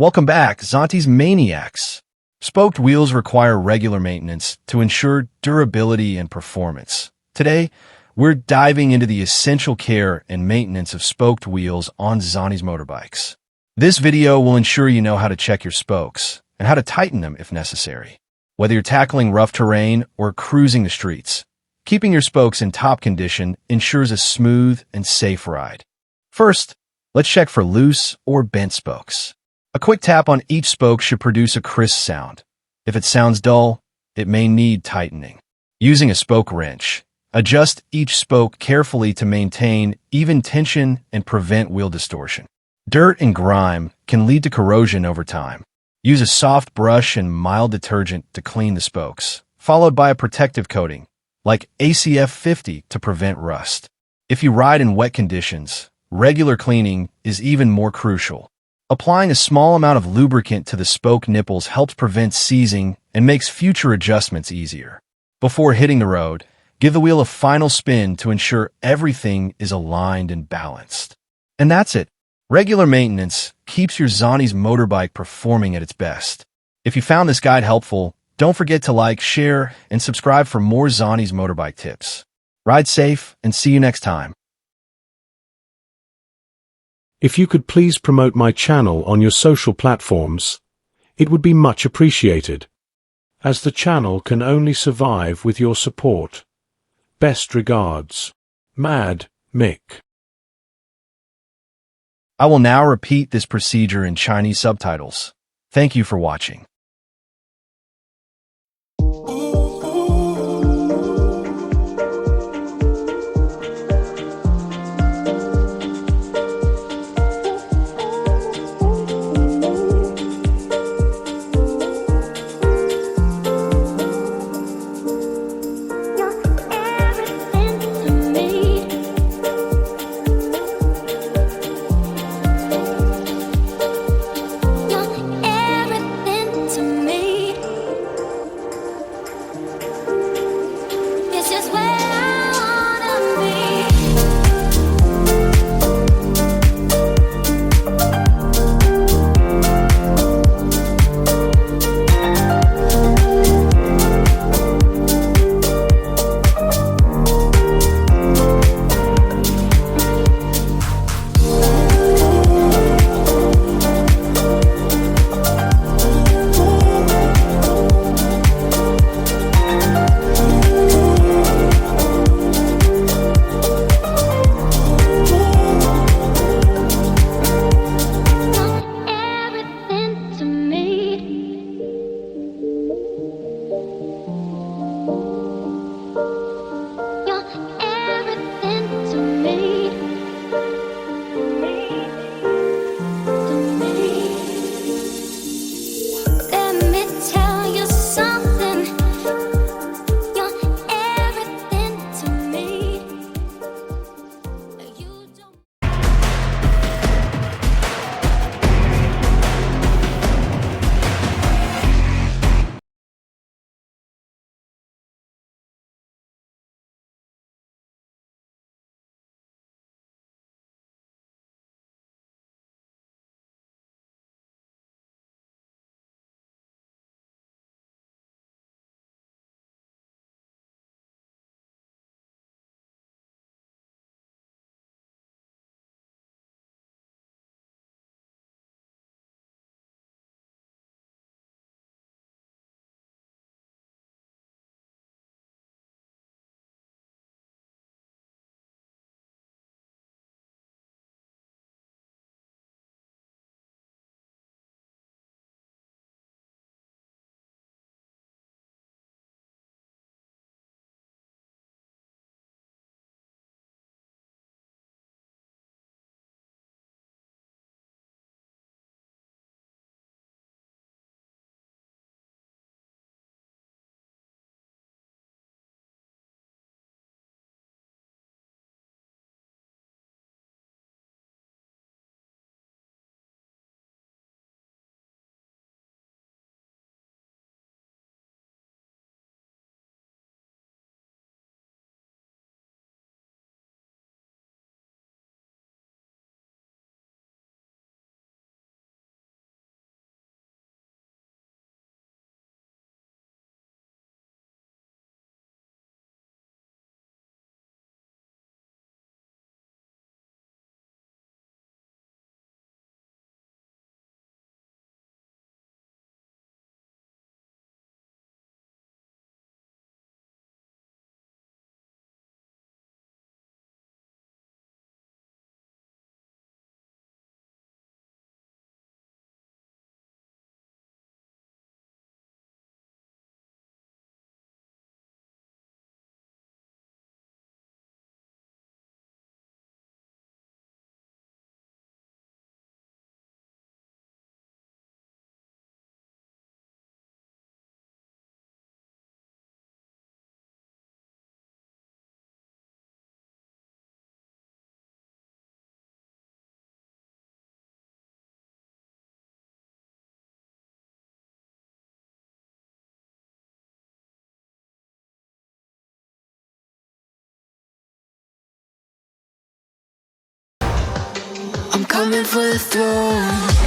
Welcome back, Zontes Maniacs. Spoked wheels require regular maintenance to ensure durability and performance. Today, we're diving into the essential care and maintenance of spoked wheels on Zontes motorbikes. This video will ensure you know how to check your spokes and how to tighten them if necessary. Whether you're tackling rough terrain or cruising the streets, keeping your spokes in top condition ensures a smooth and safe ride. First, let's check for loose or bent spokes. A quick tap on each spoke should produce a crisp sound. If it sounds dull, it may need tightening. Using a spoke wrench, adjust each spoke carefully to maintain even tension and prevent wheel distortion. Dirt and grime can lead to corrosion over time. Use a soft brush and mild detergent to clean the spokes, followed by a protective coating, like ACF 50 to prevent rust. If you ride in wet conditions, regular cleaning is even more crucial. Applying a small amount of lubricant to the spoke nipples helps prevent seizing and makes future adjustments easier. Before hitting the road, give the wheel a final spin to ensure everything is aligned and balanced. And that's it. Regular maintenance keeps your Zontes motorbike performing at its best. If you found this guide helpful, don't forget to like, share, and subscribe for more Zontes motorbike tips. Ride safe and see you next time. If you could please promote my channel on your social platforms, it would be much appreciated, as the channel can only survive with your support. Best regards, Madmick. I will now repeat this procedure in Chinese subtitles. Thank you for watching. I'm coming for the throne.